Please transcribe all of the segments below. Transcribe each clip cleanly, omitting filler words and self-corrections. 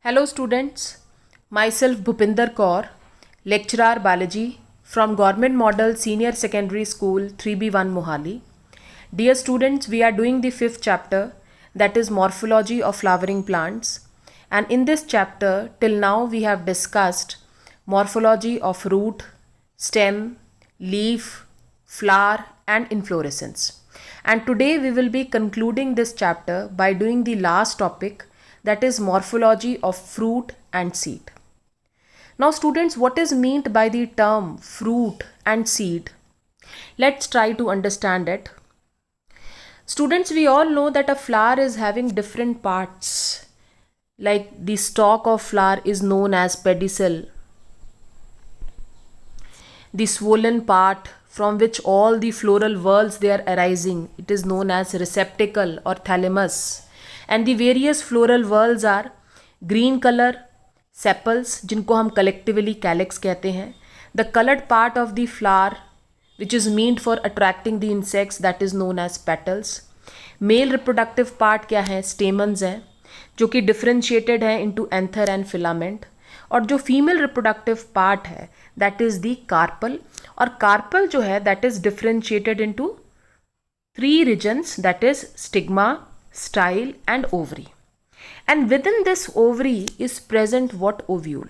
Hello students, myself Bhupinder Kaur, lecturer biology from Government Model Senior Secondary School 3B1 Mohali. Dear students, we are doing the fifth chapter, that is morphology of flowering plants, and in this chapter till now we have discussed morphology of root, stem, leaf, flower and inflorescence. And today we will be concluding this chapter by doing the last topic, that is morphology of fruit and seed. Now students, what is meant by the term fruit and seed? Let's try to understand it. Students, we all know that a flower is having different parts. Like the stalk of flower is known as pedicel. The swollen part from which all the floral whorls they are arising, it is known as receptacle or thalamus. And the various floral whorls are green color sepals, जिनको हम collectively calyx कहते हैं. The colored part of the flower which is meant for attracting the insects, that is known as petals. Male reproductive part क्या है? Stamens हैं, जो कि differentiated है into anther and filament. और जो फीमेल रिप्रोडक्टिव पार्ट है दैट इज दी कार्पल, और कार्पल जो है that is differentiated into 3 regions, that is stigma, style and ovary. And within this ovary is present what? Ovule.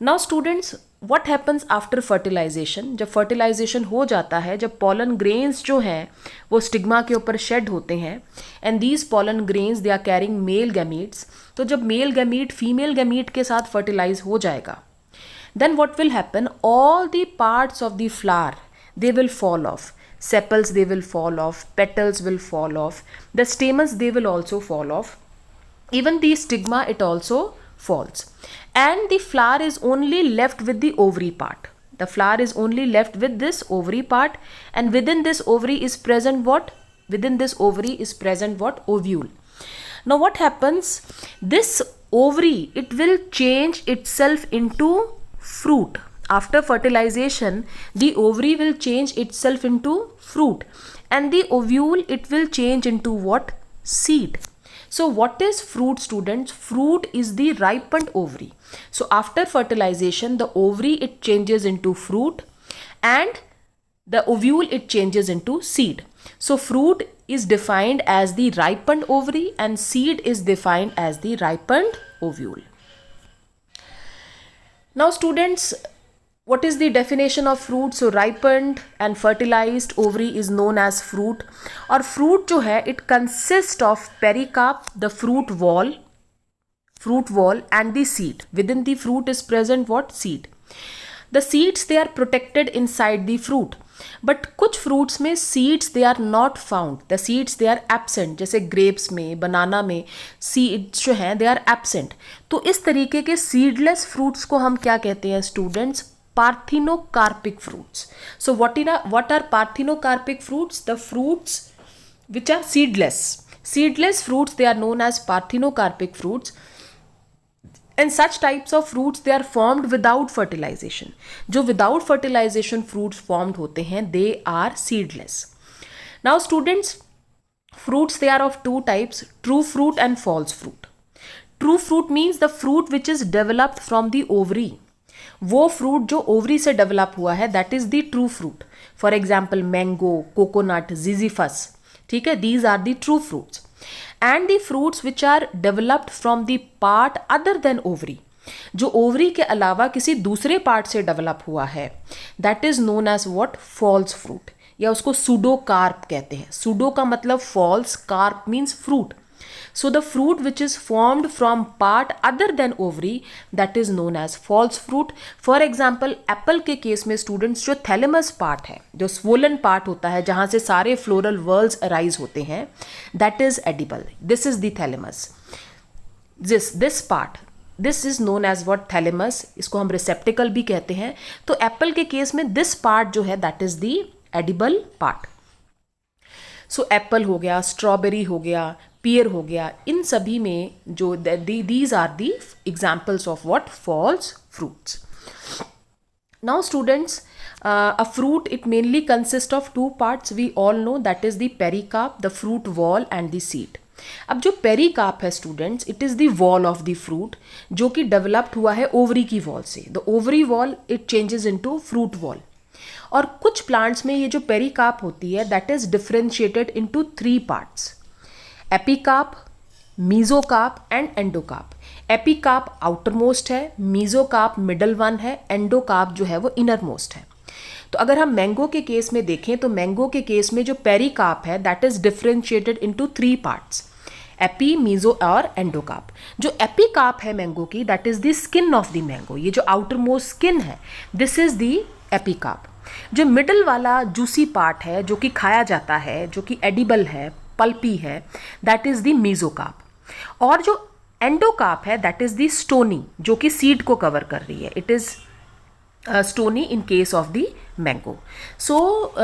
Now students, what happens after fertilisation? जब fertilisation हो जाता है, जब pollen grains जो हैं वो स्टिग्मा के ऊपर शेड होते हैं, and these pollen grains they are carrying male gametes. तो जब मेल गैमीट फीमेल गैमीट के साथ फर्टिलाइज हो जाएगा, then what will happen? All the parts of the flower they will fall off. Sepals they will fall off, petals will fall off, the stamens they will also fall off, even the stigma it also falls, and the flower is only left with the ovary part. The flower is only left with this ovary part, and within this ovary is present what? Within this ovary is present what? Ovule. Now what happens? This ovary, it will change itself into fruit. After fertilization, the ovary will change itself into fruit, and the ovule, it will change into what? Seed. So what is fruit, students? Fruit is the ripened ovary. So after fertilization, the ovary, it changes into fruit, and the ovule, it changes into seed. So fruit is defined as the ripened ovary, and seed is defined as the ripened ovule. Now students, what is the definition of fruit? So ripened and fertilized ovary is known as fruit. और fruit जो है it consists of pericarp, the fruit wall and the seed. Within the fruit is present what? Seed. The seeds they are protected inside the fruit. But कुछ fruits में seeds they are not found. The seeds they are absent. जैसे grapes में, banana में seeds जो हैं they are absent. तो इस तरीके के seedless fruits को हम क्या कहते हैं students? Parthenocarpic fruits. So what are parthenocarpic fruits? The fruits which are seedless. Seedless fruits, they are known as parthenocarpic fruits. And such types of fruits, they are formed without fertilization. जो without fertilization fruits formed होते हैं, they are seedless. Now students, fruits they are of two types, true fruit and false fruit. True fruit means the fruit which is developed from the ovary. वो fruit जो ovary से develop हुआ है that is the true fruit. For example mango, coconut, Zizyphus, ठीक है, these are the true fruits. And the fruits which are developed from the part other than ovary, जो ovary के अलावा किसी दूसरे पार्ट से डेवलप हुआ है, that is known as what? False fruit, या उसको सूडो कार्प कहते हैं. सूडो का मतलब false, carp means fruit. So the fruit which is formed from part other than ovary, that is known as false fruit. For example, apple के case में students जो thalamus part है, जो swollen part होता है जहाँ से सारे floral whorls arise होते हैं, that is edible. This is the thalamus. This part, this is known as what? Thalamus. इसको हम receptacle भी कहते हैं. तो apple के केस में this part जो है that is the edible part. So Apple हो गया, स्ट्रॉबेरी हो गया, पियर हो गया, इन सभी में जो these are the examples of what? False fruits. Now students, a fruit, it mainly consists of two parts. We all know that is the pericarp, the fruit wall and the seed. अब जो pericarp है students, it is the wall of the fruit जो कि developed हुआ है ovary की wall से. The ovary wall it changes into fruit wall. और कुछ प्लांट्स में ये जो पेरिकार्प होती है that is differentiated into 3 parts, epicarp, mesocarp and endocarp. Epicarp outer most है, मीजोकार्प मिडल वन है, एंडोकार्प जो है वो इनर मोस्ट है. तो अगर हम मैंगो के केस में देखें तो मैंगो के केस में जो पेरिकार्प है that is differentiated into 3 parts, epi, meso और एंडोकार्प. जो एपिकार्प है मैंगो की that is the skin of the mango. ये जो आउटर मोस्ट स्किन है दिस इज द एपिकार्प. जो मिडल वाला जूसी पार्ट है जो कि खाया जाता है, जो कि एडिबल है, पल्पी है, दैट इज द मीजोकार्प. और जो एंडोकार्प है दैट इज द स्टोनी जो कि सीड को कवर कर रही है. It is stony in case of the mango. So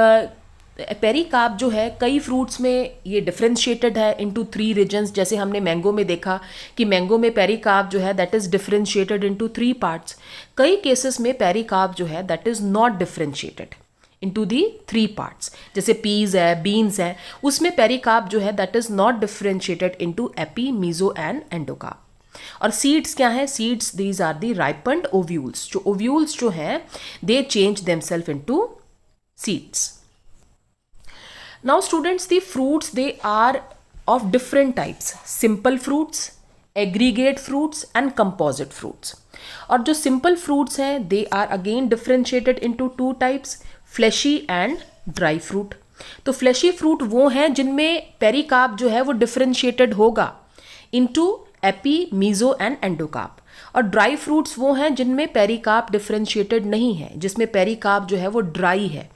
pericarp जो है कई फ्रूट्स में ये डिफरेंशिएटेड है इनटू 3 रीजन्स. जैसे हमने मैंगो में देखा कि मैंगो में पेरिकार्प जो है that is differentiated into 3 parts. कई केसेस में पेरिकार्प जो है that is not differentiated into the 3 parts. जैसे पीज है, बीन्स है, उसमें पेरिकार्प जो है that is not differentiated into epi, meso and endocarp. और सीड्स क्या है? Seeds these are the ripened ovules. जो ओव्यूल्स जो हैं they change themselves into seeds. Now students, the fruits they are of different types, simple fruits, aggregate fruits and composite fruits. और जो simple fruits हैं they are again differentiated into 2 types, fleshy and dry fruit. तो fleshy fruit वो हैं जिनमें pericarp जो है वो differentiated होगा into epi, meso and endocarp. और ड्राई फ्रूट्स वो हैं जिनमें पेरिकार्प डिफरेंशिएटेड नहीं है, जिसमें पेरिकार्प जो है वो ड्राई है,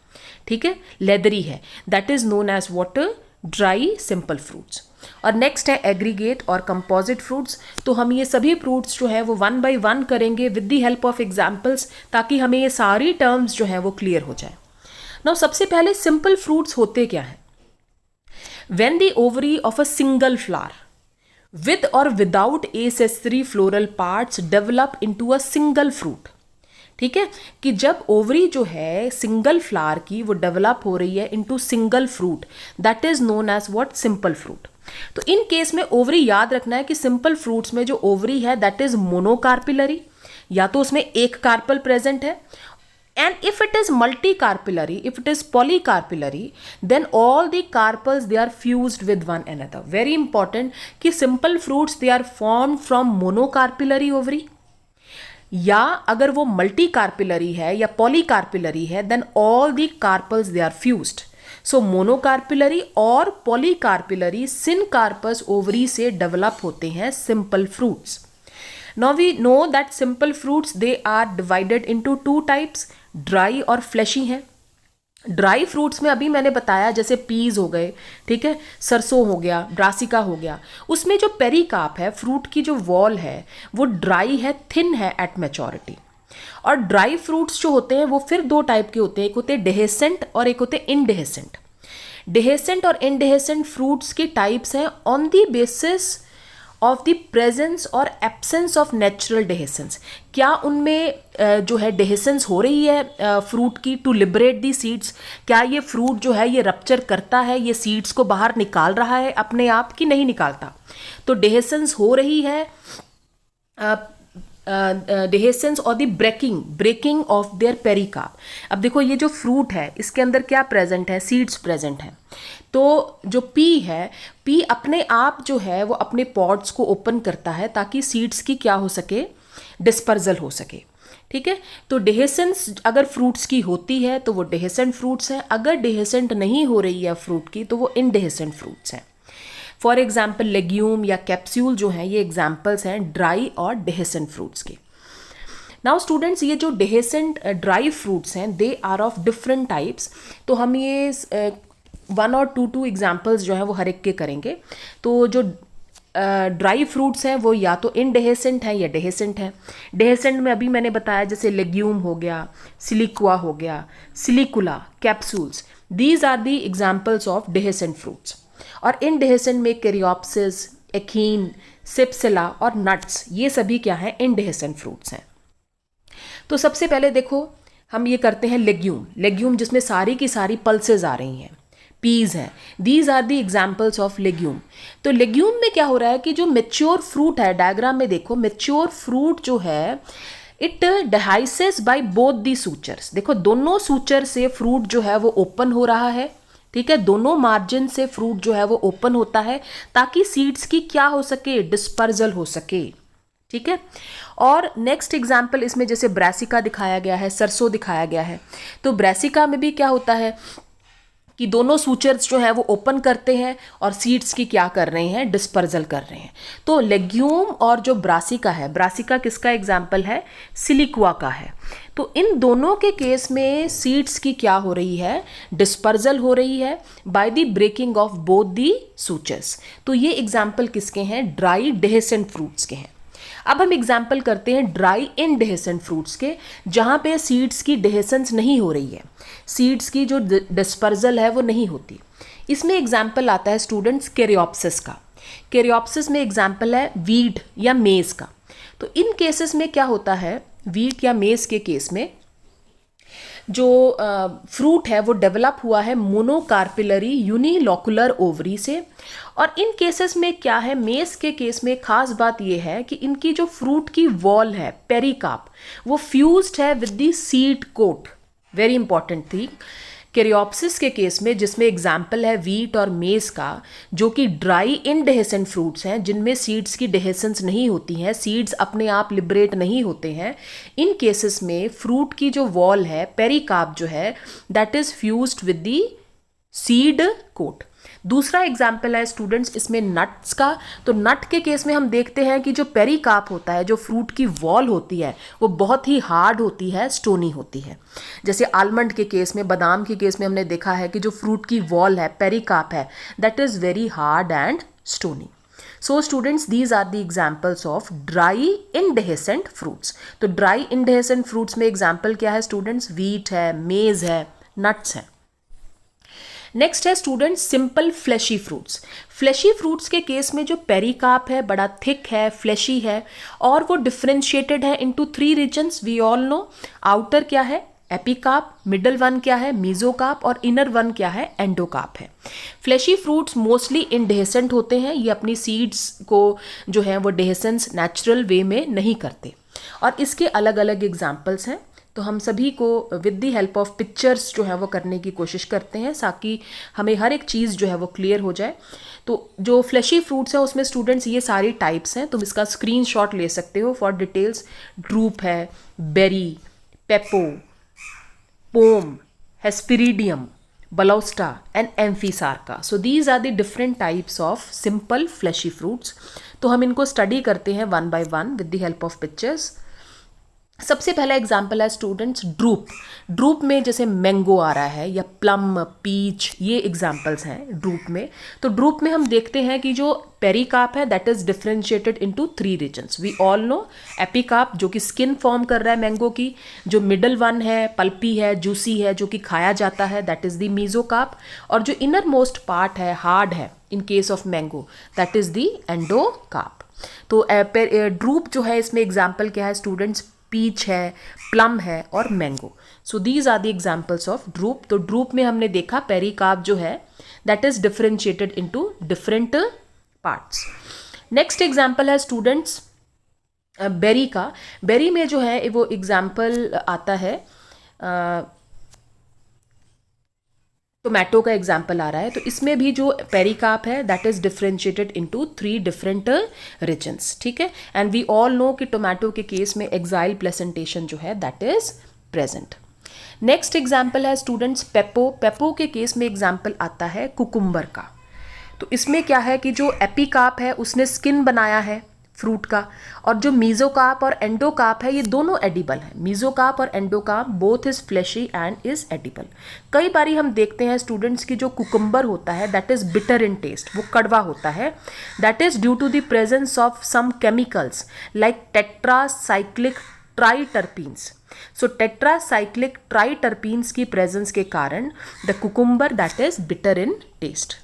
ठीक है, लेदरी है. That is known as water dry simple fruits. और नेक्स्ट है एग्रीगेट और कंपोजिट फ्रूट्स. तो हम ये सभी फ्रूट्स जो है वो 1 by 1 करेंगे with the help of examples ताकि हमें ये सारी टर्म्स जो है वो क्लियर हो जाए. नाउ सबसे पहले सिंपल फ्रूट्स होते क्या है? When the ovary of a single flower with or without accessory floral parts develop into a single fruit. ठीक है, कि जब ओवरी जो है सिंगल फ्लावर की वो डेवलप हो रही है into single fruit that is known as what? Simple fruit. तो इन केस में ओवरी याद रखना है कि सिंपल फ्रूट्स में जो ओवरी है दैट इज मोनोकार्पिलरी, या तो उसमें एक कार्पल प्रेजेंट है. And if it is multicarpillary, if it is polycarpillary, then all the carpels they are fused with one another. Very important कि simple fruits they are formed from monocarpillary ovary. या अगर वो multicarpillary है या polycarpillary है then all the carpels they are fused. So monocarpillary और polycarpillary syncarpous ovary से develop होते हैं simple fruits. Now we know that simple fruits they are divided into 2 types, dry और फ्लैशी हैं. ड्राई फ्रूट्स में अभी मैंने बताया जैसे पीज हो गए, ठीक है, सरसों हो गया, ब्रासिका हो गया, उसमें जो पेरिकार्प है फ्रूट की जो वॉल है वो ड्राई है, थिन है एट मैच्योरिटी. और ड्राई फ्रूट्स जो होते हैं वो फिर 2 टाइप के होते हैं, एक होते हैं डेहेसेंट और एक होते हैं इनडेहेसेंट. डेहेसेंट और इनडेहेसेंट फ्रूट्स की टाइप्स हैं on the basis of the presence और एब्सेंस ऑफ नेचुरल डेहेसेंस. क्या उनमें जो है डेहेसेंस हो रही है फ्रूट की टू लिबरेट दी सीड्स? क्या ये फ्रूट जो है ये रप्चर करता है, ये सीड्स को बाहर निकाल रहा है अपने आप की नहीं निकालता? तो डेहेसेंस हो रही है, डेहेसेंस और the breaking off their pericarp. अब देखो ये जो फ्रूट है इसके अंदर क्या प्रेजेंट है? सीड्स प्रेजेंट हैं. तो जो पी है, पी अपने आप जो है वो अपने पॉड्स को ओपन करता है ताकि सीड्स की क्या हो सके? डिस्पर्जल हो सके. ठीक है, तो डेहेसेंस अगर फ्रूट्स की होती है तो वो डेहेसेंट फ्रूट्स हैं, अगर डेहेसेंट नहीं हो रही है फ्रूट की तो वो इनडेहेसेंट फ्रूट्स हैं. फॉर एग्जाम्पल लेग्यूम या कैप्सूल जो हैं ये एग्जाम्पल्स हैं ड्राई और डेहेसेंट फ्रूट्स के. नाउ स्टूडेंट्स, ये जो डेहेसेंट ड्राई फ्रूट्स हैं they are of different types. तो हम ये 1 और 2 एग्जाम्पल्स जो हैं वो हर एक के करेंगे. तो जो ड्राई फ्रूट्स हैं वो या तो इनडेहेसेंट हैं या डेहेसेंट हैं. डेहेसेंट में अभी मैंने बताया जैसे लेग्यूम हो गया, सिलिकुआ हो गया, silicula, capsules, these are the examples of dehiscent fruits. और इनडेहेसेंट में कैरियोप्सिस, एकीन, सिप्सिला और नट्स, ये सभी क्या हैं? इनडेहेसेंट फ्रूट्स हैं. तो सबसे पहले देखो हम ये करते हैं लेग्यूम जिसमें सारी की सारी पल्सेस आ रही हैं. पीज हैं। These are the examples of legume. तो लेग्यूम में क्या हो रहा है कि जो मेच्योर फ्रूट है, डायग्राम में देखो, मेच्योर फ्रूट जो है it dehisces by both the sutures. देखो दोनों सूचर से फ्रूट जो है वो ओपन हो रहा है, ठीक है, दोनों मार्जिन से फ्रूट जो है वो ओपन होता है ताकि सीड्स की क्या हो सके, डिस्पर्जल हो सके, ठीक है। और नेक्स्ट एग्जाम्पल इसमें जैसे ब्रासिका दिखाया गया है, सरसों दिखाया गया है, तो ब्रासिका में भी क्या होता है कि दोनों सूचर्स जो है वो ओपन करते हैं और सीड्स की क्या कर रहे हैं, डिस्पर्जल कर रहे हैं। तो लेग्यूम और जो ब्रासिका है, ब्रासिका किसका एग्जाम्पल है, सिलिकुआ का है। तो इन दोनों के केस में सीड्स की क्या हो रही है, डिस्पर्जल हो रही है by the breaking off both the sutures. तो ये एग्जाम्पल किसके हैं, ड्राई डेहेसेंट फ्रूट्स के हैं। अब हम एग्जाम्पल करते हैं ड्राई इनडेहेसेंट फ्रूट्स के, जहाँ पे सीड्स की डेहेसेंस नहीं हो रही है, सीड्स की जो डिस्पर्जल है वो नहीं होती। इसमें एग्जाम्पल आता है स्टूडेंट्स कैरियोप्सिस का। कैरियोप्सिस में एग्जाम्पल है वीट या मेज का। तो इन केसेस में क्या होता है, वीट या मेज के केस में जो फ्रूट है वो डेवलप हुआ है मोनोकार्पिलरी यूनिलोकुलर ओवरी से। और इन केसेस में क्या है, मेज के केस में खास बात ये है कि इनकी जो फ्रूट की वॉल है, पेरिकाप, वो फ्यूज्ड है with the seed coat. Very important thing. Caryopsis के केस में, जिसमें एग्जाम्पल है वीट और मेज का, जो कि ड्राई इनडेहेसेंट फ्रूट्स हैं जिनमें सीड्स की डेहेसेंस नहीं होती हैं, सीड्स अपने आप लिबरेट नहीं होते हैं, इन केसेस में फ्रूट की जो वॉल है, पेरिकाप जो है, that is fused with the seed coat. दूसरा एग्जाम्पल है स्टूडेंट्स इसमें नट्स का। तो नट के केस में हम देखते हैं कि जो पेरिकाप होता है, जो फ्रूट की वॉल होती है, वो बहुत ही हार्ड होती है, स्टोनी होती है। जैसे आलमंड के केस में, बादाम के केस में हमने देखा है कि जो फ्रूट की वॉल है, पेरिकाप है, that is very hard and stony. So students these are the examples of dry indehiscent fruits. तो ड्राई इनडेहेसेंट फ्रूट्स में एग्जाम्पल क्या है स्टूडेंट्स, वीट है, मेज है, नट्स है। नेक्स्ट है students simple fleshy fruits. Fleshy fruits के केस में जो पेरिकाप है बड़ा थिक है, फ्लैशी है, और वो डिफ्रेंशिएटेड है into 3 regions. We all know, outer क्या है, एपिकाप, मिडल वन क्या है, मीजोकाप, और इनर वन क्या है, एंडोकाप है। फ्लैशी फ्रूट्स मोस्टली इनडेहेसेंट होते हैं, ये अपनी सीड्स को जो है वो डेहेसेंस नेचुरल वे में नहीं करते। और इसके अलग अलग एग्जाम्पल्स हैं, तो हम सभी को with the help of pictures जो है वो करने की कोशिश करते हैं ताकि हमें हर एक चीज़ जो है वो क्लियर हो जाए। तो जो फ्लैशी फ्रूट्स हैं उसमें स्टूडेंट्स ये सारी टाइप्स हैं, तुम इसका स्क्रीनशॉट ले सकते हो फॉर डिटेल्स। ड्रूप है, berry, pepo, pome, hesperidium, balausta and amphisarca. So these are the different types of simple fleshy fruits. तो हम इनको स्टडी करते हैं one by one with the help of pictures. सबसे पहला एग्जाम्पल है स्टूडेंट्स ड्रूप। ड्रूप में जैसे मैंगो आ रहा है या प्लम, पीच, ये एग्जाम्पल्स हैं ड्रूप में। तो ड्रूप में हम देखते हैं कि जो पेरिकाप है that is differentiated into 3 regions. We all know epicarp जो कि स्किन फॉर्म कर रहा है मैंगो की, जो मिडल वन है पल्पी है, जूसी है, जो कि खाया जाता है, दैट इज द मीजोकाप, और जो इनर मोस्ट पार्ट है, हार्ड है in case of mango, that is the endocarp. तो ड्रूप जो है इसमें एग्जाम्पल क्या है स्टूडेंट्स, पीच है, प्लम है और mango. So these are the examples of drupe. तो ड्रूप में हमने देखा पेरिकाप जो है that is differentiated into different parts. Next example है स्टूडेंट्स बेरी का। बेरी में जो है वो एग्जाम्पल आता है, टोमेटो का एग्जाम्पल आ रहा है। तो इसमें भी जो पेरिकाप है that is differentiated into 3 different regions, ठीक है। एंड वी ऑल नो कि टोमेटो के केस में एक्साइल प्लेसेंटेशन जो है दैट इज प्रेजेंट। नेक्स्ट एग्जाम्पल है स्टूडेंट्स पेपो। पेपो के केस में एग्जाम्पल आता है कुकुम्बर का। तो इसमें क्या है कि जो एपिकाप है उसने स्किन बनाया है फ्रूट का, और जो मीजोकाप और एंडोकाप है ये दोनों एडिबल हैं। मीजोकाप और endocarp both is fleshy and is edible. कई बारी हम देखते हैं स्टूडेंट्स की जो कुकुम्बर होता है that is bitter in taste, वो कड़वा होता है, that is due to the presence of some chemicals like tetracyclic triterpenes. So tetracyclic triterpenes की प्रेजेंस के कारण the cucumber that is bitter in taste.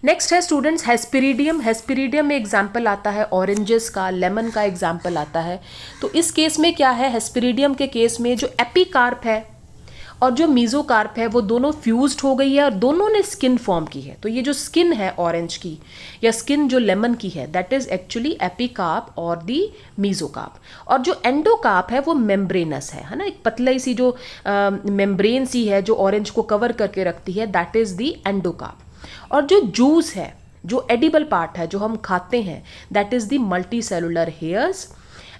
Next है स्टूडेंट्स हेस्पेरिडियम। हेस्पेरिडियम में example आता है ऑरेंजेस का, लेमन का एग्जाम्पल आता है। तो इस केस में क्या है, हेस्पेरिडियम के केस में जो एपिकार्प है और जो मीजोकार्प है वो दोनों फ्यूज्ड हो गई है और दोनों ने स्किन फॉर्म की है। तो ये जो स्किन है ऑरेंज की या स्किन जो लेमन की है, दैट इज एक्चुअली एपिकार्प और दी मीजोकार्प। और जो एंडोकार्प है वो मेम्ब्रेनस है ना, एक पतली सी जो मेम्ब्रेन सी है जो ऑरेंज को कवर करके रखती है, दैट इज दी एंडोकार्प। और जो जूस है, जो एडिबल पार्ट है जो हम खाते हैं, that is the multicellular hairs,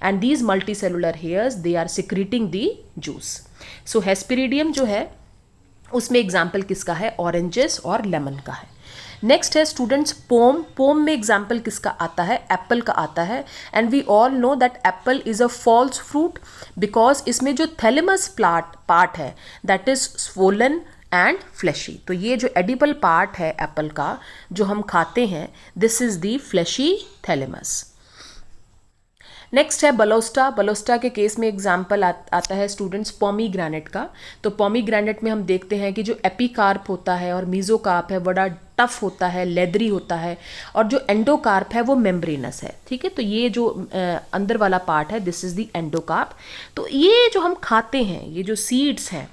and these multicellular hairs they are secreting the juice. So hesperidium जो है उसमें एग्जाम्पल किसका है, ऑरेंजेस और लेमन का है। नेक्स्ट है स्टूडेंट्स पोम। पोम में एग्जाम्पल किसका आता है, एप्पल का आता है। And we all know that apple is a false fruit because इसमें जो थैलेमस पार्ट है that is swollen and fleshy. तो ये जो एडिबल पार्ट है एप्पल का जो हम खाते हैं, this is the fleshy thalamus. Next है बलोस्टा। बलोस्टा के केस में एग्जाम्पल आता है स्टूडेंट्स पोमीग्रेनेट का। तो पोमीग्रेनेट में हम देखते हैं कि जो एपिकार्प होता है और मीजोकार्प है बड़ा टफ होता है, लेदरी होता है, और जो एंडोकार्प है वो मेम्ब्रेनस है। ठीक है, तो ये जो अंदर वाला पार्ट है दिस इज द एंडोकार्प। तो ये जो हम खाते हैं, ये जो सीड्स हैं,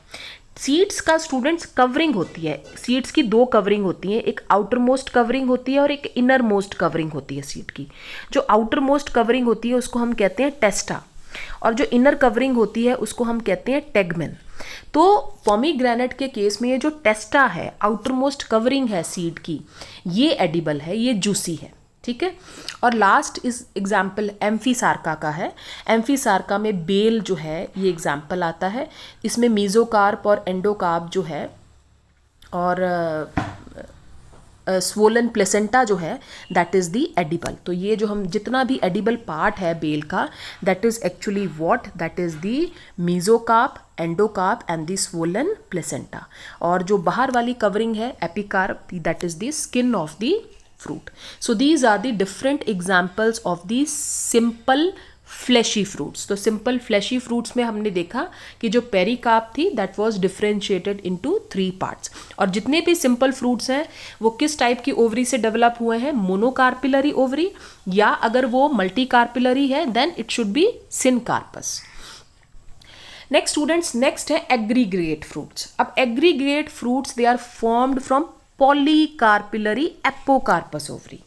सीड्स का स्टूडेंट्स कवरिंग होती है। सीड्स की दो कवरिंग होती है, एक आउटर मोस्ट कवरिंग होती है और एक इनर मोस्ट कवरिंग होती है सीड की। जो आउटर मोस्ट कवरिंग होती है उसको हम कहते हैं टेस्टा, और जो इनर कवरिंग होती है उसको हम कहते हैं टेगमेन। तो पोमीग्रेनेट के केस में ये जो टेस्टा है, आउटर मोस्ट कवरिंग है सीड की, ये एडिबल है, ये जूसी है। ठीक है, और लास्ट इस एग्जाम्पल एम्फीसार्का का है। एम्फीसार्का में बेल जो है ये एग्जाम्पल आता है। इसमें मीजोकार्प और एंडोकार्प जो है और स्वोलन प्लेसेंटा जो है दैट इज़ दी एडिबल। तो ये जो हम जितना भी एडिबल पार्ट है बेल का, that is actually what, that is the mesocarp, endocarp and the swollen placenta. और जो बाहर वाली कवरिंग है epicarp, that is the skin of the fruit. So these are the different examples of the simple fleshy fruits. तो simple fleshy fruits में हमने देखा कि जो पेरिकार्प थी that was differentiated into 3 parts. और जितने भी simple fruits हैं वो किस टाइप की ओवरी से डेवलप हुए हैं, मोनोकार्पिलरी ओवरी, या अगर वो मल्टीकार्पिलरी है then it should be syncarpous. Next students, next है एग्रीगेट फ्रूट्स। अब aggregate fruits they are formed from polycarpellary apocarpous ovary.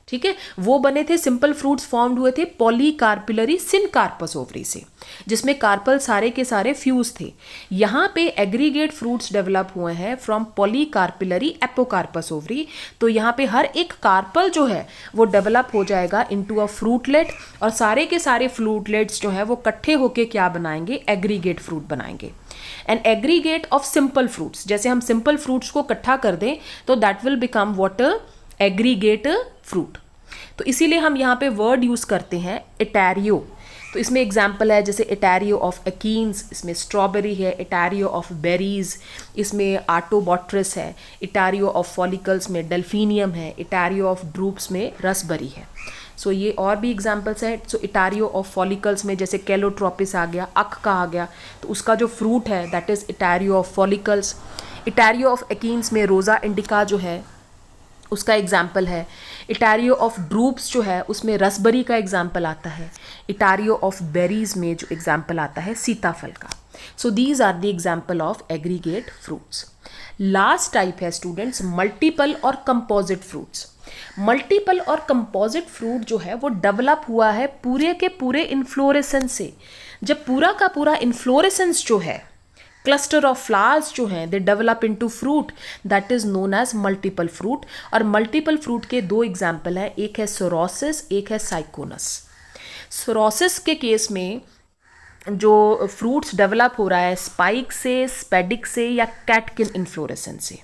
ठीक है, वो बने थे, सिंपल फ्रूट्स फॉर्म्ड हुए थे पॉलीकार्पिलरी सिनकार्पस ओवरी से, जिसमें कार्पल सारे के सारे फ्यूज थे। यहाँ पे एग्रीगेट फ्रूट्स डेवलप हुए हैं फ्रॉम पॉलीकार्पिलरी एपोकार्पस ओवरी। तो यहाँ पे हर एक कार्पल जो है वो डेवलप हो जाएगा इनटू अ फ्रूटलेट, और सारे के सारे फ्रूटलेट्स जो है वो इकट्ठे होके क्या बनाएंगे, एग्रीगेट फ्रूट बनाएंगे। An aggregate of simple fruits, जैसे हम सिंपल फ्रूट्स को इकट्ठा कर दें तो that will become what, aggregate fruit. तो इसीलिए हम यहाँ पे वर्ड यूज़ करते हैं इटैरियो। तो इसमें एग्जाम्पल है जैसे इटैरियो ऑफ एकीन्स, इसमें स्ट्रॉबेरी है, इटैरियो ऑफ बेरीज, इसमें आर्टोबॉट्रिस है, इटैरियो ऑफ फॉलिकल्स में डेल्फिनियम है, इटैरियो ऑफ ड्रूप्स में रसबरी है। सो ये और भी एग्जाम्पल्स हैं। सो इटारियो ऑफ फॉलिकल्स में जैसे कैलोट्रोपिस आ गया, अख का आ गया, तो उसका जो फ्रूट है that is etaerio of follicles. Etaerio of achenes में रोज़ा इंडिका जो है उसका एग्जाम्पल है। इटारियो ऑफ ड्रूप्स जो है उसमें रसबरी का एग्जाम्पल आता है। इटारियो ऑफ बेरीज में जो एग्जाम्पल आता है सीताफल का। So these are the example of aggregate fruits. Last type है स्टूडेंट्स मल्टीपल और कंपोजिट फ्रूट्स। मल्टीपल और कंपोजिट फ्रूट जो है वो डेवलप हुआ है पूरे के पूरे इन्फ्लोरेसेंस से। जब पूरा का पूरा इन्फ्लोरेसेंस जो है, क्लस्टर ऑफ फ्लावर्स जो हैं, they develop into fruit, that is known as multiple fruit. और मल्टीपल फ्रूट के दो एग्जाम्पल हैं, एक है सोरोसिस, एक है साइकोनस। सोरोसिस के केस में जो फ्रूट्स डेवलप हो रहा है स्पाइक से, स्पेडिक से या कैटकिन इन्फ्लोरेसेंस से।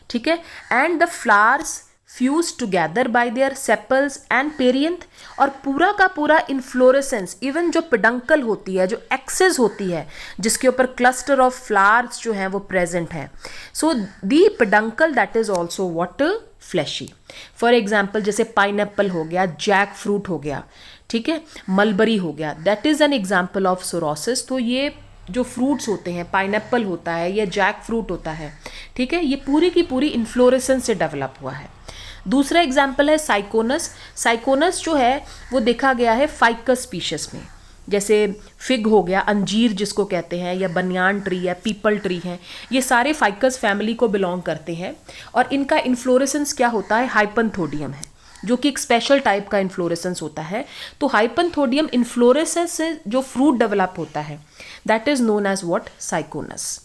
ठीक है, and the flowers fuse together by there sepals and perianth. और पूरा का पूरा इन्फ्लोरेसेंस, इवन जो पेडंकल होती है, जो एक्सेस होती है जिसके ऊपर क्लस्टर ऑफ फ्लावर्स जो हैं वो प्रेजेंट हैं, so the peduncle that is also what, fleshy. For example जैसे पाइनएप्पल हो गया, जैक फ्रूट हो गया, ठीक है, मलबरी हो गया, that is an example of sorosis. तो ये जो फ्रूट्स होते हैं, पाइनएप्पल होता है या जैक फ्रूट होता है, ठीक है, ये पूरी की पूरी इन्फ्लोरेसेंस से डेवलप हुआ है। दूसरा एग्जाम्पल है साइकोनस। साइकोनस जो है वो देखा गया है फाइकस स्पीशीज में। जैसे फिग हो गया, अंजीर जिसको कहते हैं, या बनियान ट्री है, पीपल ट्री है, ये सारे फाइकस फैमिली को बिलोंग करते हैं। और इनका इन्फ्लोरेसेंस क्या होता है, हाइपनथोडियम है, जो कि एक स्पेशल टाइप का इन्फ्लोरेसेंस होता है। तो हाइपनथोडियम इन्फ्लोरेसेंस से जो फ्रूट डेवलप होता है that is known as what, syconus.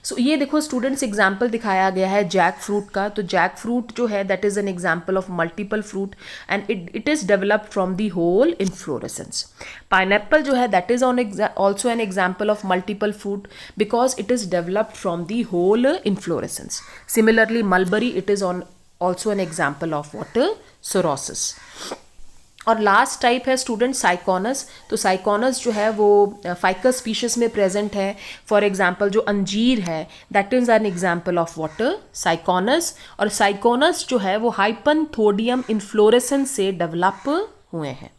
So ये देखो स्टूडेंट्स, एग्जाम्पल दिखाया गया है जैक फ्रूट का। तो जैक फ्रूट जो है that is an example of multiple fruit and it is developed from the whole inflorescence. Pineapple जो है that is also an example of multiple fruit because it is developed from the whole inflorescence. Similarly mulberry, it is on also an example of what, sorosis. और last type है student syconus. तो syconus जो है वो ficus species में present है। For example जो अंजीर है that is an example of water, syconus. और साइकोनस जो है वो हाइपनथोडियम इन्फ्लोरेसेंस से डेवलप हुए हैं।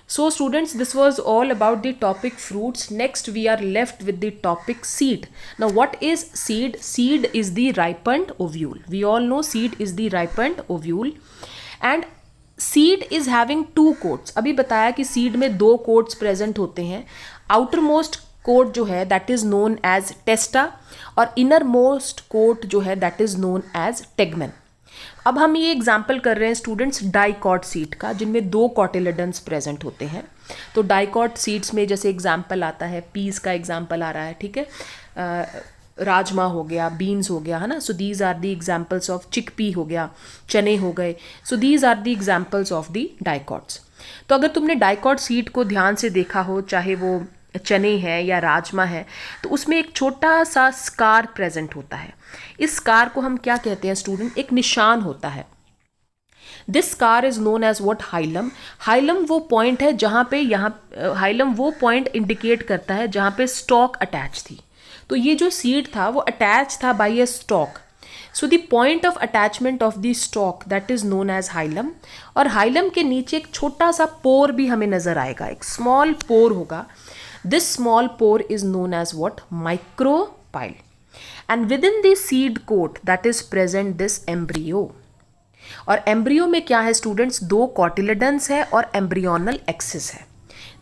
So students, this was all about the topic fruits. Next we are left with the topic seed. Now what is seed? Seed is the ripened ovule. We all know seed is the ripened ovule and seed is having two coats. अभी बताया कि seed में दो coats present होते हैं. outermost coat जो है that is known as testa और innermost coat जो है that is known as tegmen. अब हम ये एग्जाम्पल कर रहे हैं स्टूडेंट्स डाइकॉट सीड का, जिनमें दो कॉटिलेडन्स प्रेजेंट होते हैं। तो डाइकॉट सीड्स में जैसे एग्जाम्पल आता है, पीस का एग्जाम्पल आ रहा है, ठीक है, राजमा हो गया, बीन्स हो गया, है ना। So these are the examples of, chickpea हो गया, चने हो गए। So these are the examples of the dicots. तो अगर तुमने डाइकॉट सीड को ध्यान से देखा हो, चाहे वो चने है या राजमा है, तो उसमें एक छोटा सा स्कार प्रेजेंट होता है। इस स्कार को हम क्या कहते हैं स्टूडेंट, एक निशान होता है। This scar is known as what, hilum. Hilum वो पॉइंट है जहां पे, हाइलम वो पॉइंट इंडिकेट करता है जहां पे स्टॉक अटैच थी। तो ये जो सीड था वो अटैच था by a stalk. So the point of attachment of the stalk that is known as hilum. और हाइलम के नीचे एक छोटा सा पोर भी हमें नजर आएगा, एक स्मॉल पोर होगा। This small pore is known as what, micropyle. And within the seed coat that is present this embryo. और एम्ब्रियो में क्या है स्टूडेंट्स, दो कॉटिलेडन्स है और एम्ब्रियोनल एक्सिस है।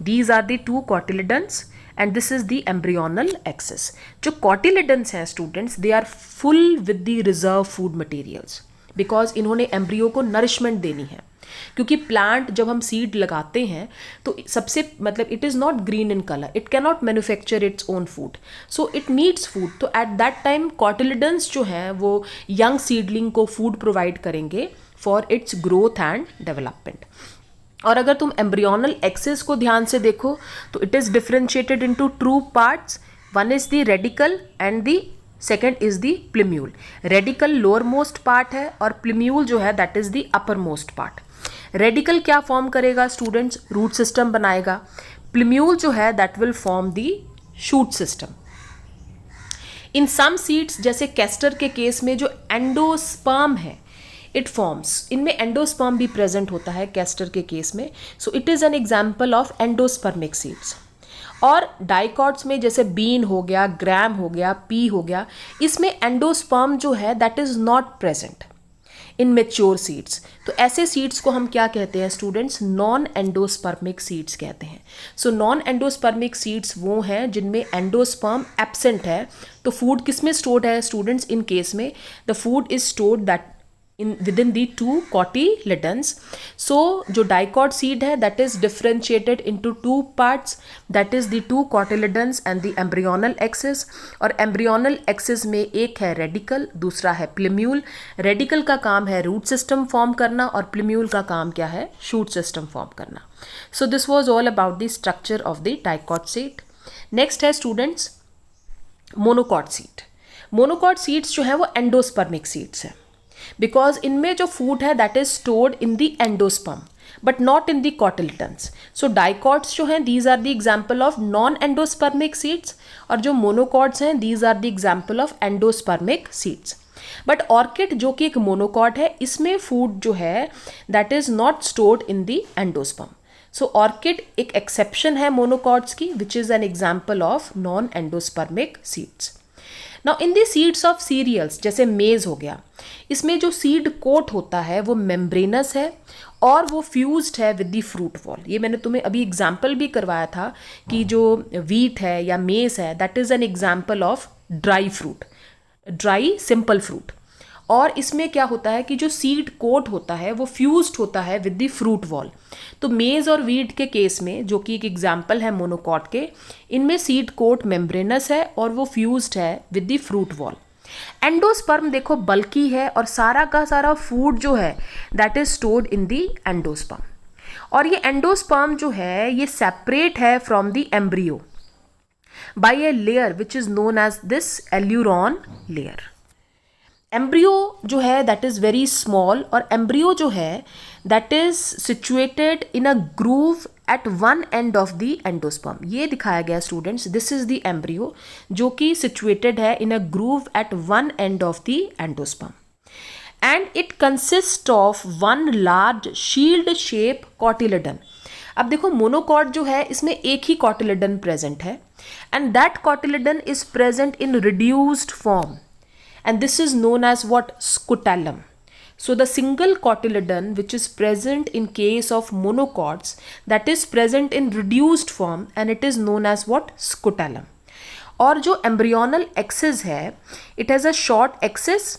These are the two cotyledons and this is the embryonal axis. जो cotyledons हैं students, they are full with the reserve food materials because इन्होंने एम्ब्रियो को नरिशमेंट देनी है। क्योंकि प्लांट जब हम सीड लगाते हैं तो सबसे मतलब it is not green in colour, it can not manufacture its own food, so it needs food. तो एट दैट टाइम कॉटिलेडन्स जो हैं वो यंग सीडलिंग को फूड प्रोवाइड करेंगे for its growth and development. और अगर तुम एम्ब्रियोनल एक्सिस को ध्यान से देखो तो it is differentiated into two parts. One is the radicle and the second is the plumule. Radicle lowermost part है और प्लिम्यूल जो है that is the uppermost part. Radicle क्या फॉर्म करेगा स्टूडेंट्स, रूट सिस्टम बनाएगा। Plumule जो है that will form the shoot system. In some seeds जैसे कैस्टर के केस में जो एंडोस्पर्म है इट फॉर्म्स, इनमें एंडोस्पर्म भी प्रेजेंट होता है कैस्टर के केस में। So it is an example of endospermic seeds. और डाइकॉट्स में जैसे बीन हो गया, ग्राम हो गया, पी हो गया, इसमें एंडोस्पर्म जो है that is not present in mature seeds. तो ऐसे सीड्स को हम क्या कहते हैं स्टूडेंट्स, नॉन एंडोस्पर्मिक सीड्स कहते हैं। सो नॉन एंडोस्पर्मिक सीड्स वो हैं जिनमें एंडोस्पर्म एब्सेंट है। तो फूड किस में स्टोर्ड है स्टूडेंट्स, इन केस में the food is stored that within the two cotyledons. So जो dicot seed है that is differentiated into two parts, that is the two cotyledons and the embryonal axis. और embryonal axis में एक है radicle, दूसरा है plumule. Radicle का काम है root system form करना और plumule का काम क्या है, shoot system form करना. So this was all about the structure of the dicot seed. Next है students monocot seed. Monocot seeds जो है वो endospermic seeds है बिकॉज इनमें जो फूड है that is stored in the endosperm but not in the cotyledons. So dicots जो हैं these are the example of non endospermic seeds और जो मोनोकॉट्स हैं these are the example of endospermic seeds. But orchid जो कि एक monocot है, इसमें फूड जो है that is not stored in the endosperm. So orchid एक एक्सेप्शन है मोनोकॉट्स की which is an example of non endospermic seeds. Now in the seeds of cereals जैसे मेज हो गया, इसमें जो सीड कोट होता है वो मेम्ब्रेनस है और वो फ्यूज्ड है विद द फ्रूट वॉल। ये मैंने तुम्हें अभी एग्जाम्पल भी करवाया था कि जो वीट है या मेज है that is an example of dry fruit, dry simple fruit. और इसमें क्या होता है कि जो सीड कोट होता है वो फ्यूज्ड होता है विद द फ्रूट वॉल। तो मेज और वीट के केस में, जो कि एक एग्जाम्पल है मोनोकॉट के, इनमें सीड कोट मेम्ब्रेनस है और वो फ्यूज्ड है with the fruit wall. Endosperm देखो बल्की है और सारा का सारा फूड जो है that is stored in the endosperm. और ये एंडोस्पर्म जो है ये सेपरेट है from the embryo by a layer which is known as this aleurone layer. Embryo जो है दैट इज़ वेरी स्मॉल, और एम्ब्रियो जो है that is situated in a groove at one end of the endosperm. ये दिखाया गया students, this is the embryo जो कि सिचुएटेड है in a groove at one end of the endosperm, and it consist of one large shield shape cotyledon. अब देखो monocot जो है इसमें एक ही कॉटिलेडन प्रेजेंट है, and that cotyledon is present in reduced form, and this is known as what? Scutellum. So the single cotyledon which is present in case of monocots, that is present in reduced form, and it is known as what? Scutellum. और जो embryonal axis है it has a short axis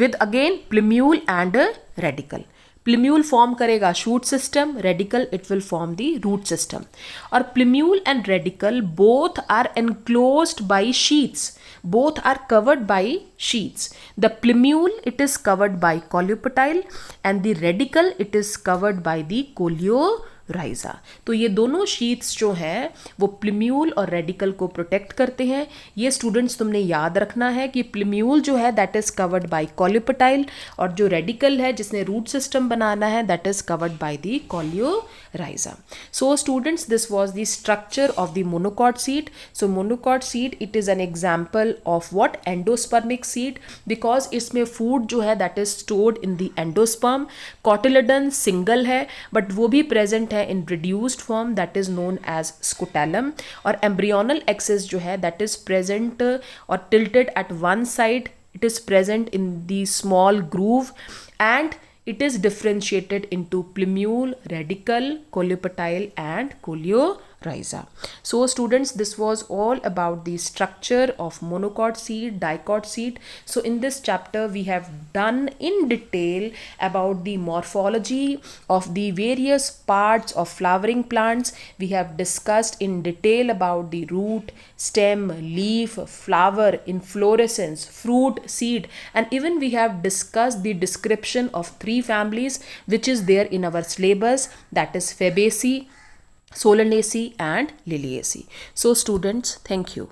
with again plumule and a radicle. Plumule form करेगा shoot system, radicle it will form the root system. और plumule and radicle both are enclosed by sheaths, both are covered by sheets. The plumule it is covered by colupatile and the radicle it is covered by the coleorhiza. तो ये दोनों sheets जो हैं वो प्लिम्यूल और radical को protect करते हैं। ये स्टूडेंट्स तुमने याद रखना है कि प्लिम्यूल जो है दैट इज कवर्ड बाय कॉल्यूपटाइल, और जो रेडिकल है जिसने रूट सिस्टम बनाना है that is covered by the coleorhiza. So students this was the structure of the monocot seed. So monocot seed it is an example of what? Endospermic seed, because इसमें food जो है that is stored in the endosperm. Cotyledon single है but वो भी present है in reduced form, that is known as scutellum, और embryonal axis जो है that is present or tilted at one side, it is present in the small groove, and it is differentiated into plumule, radicle, coleopatile and coleorhiza. So students, this was all about the structure of monocot seed, dicot seed. So in this chapter we have done in detail about the morphology of the various parts of flowering plants. We have discussed in detail about the root, stem, leaf, flower, inflorescence, fruit, seed, and even we have discussed the description of 3 families which is there in our syllabus, that is Fabaceae, Solanaceae and Liliaceae. So students, thank you.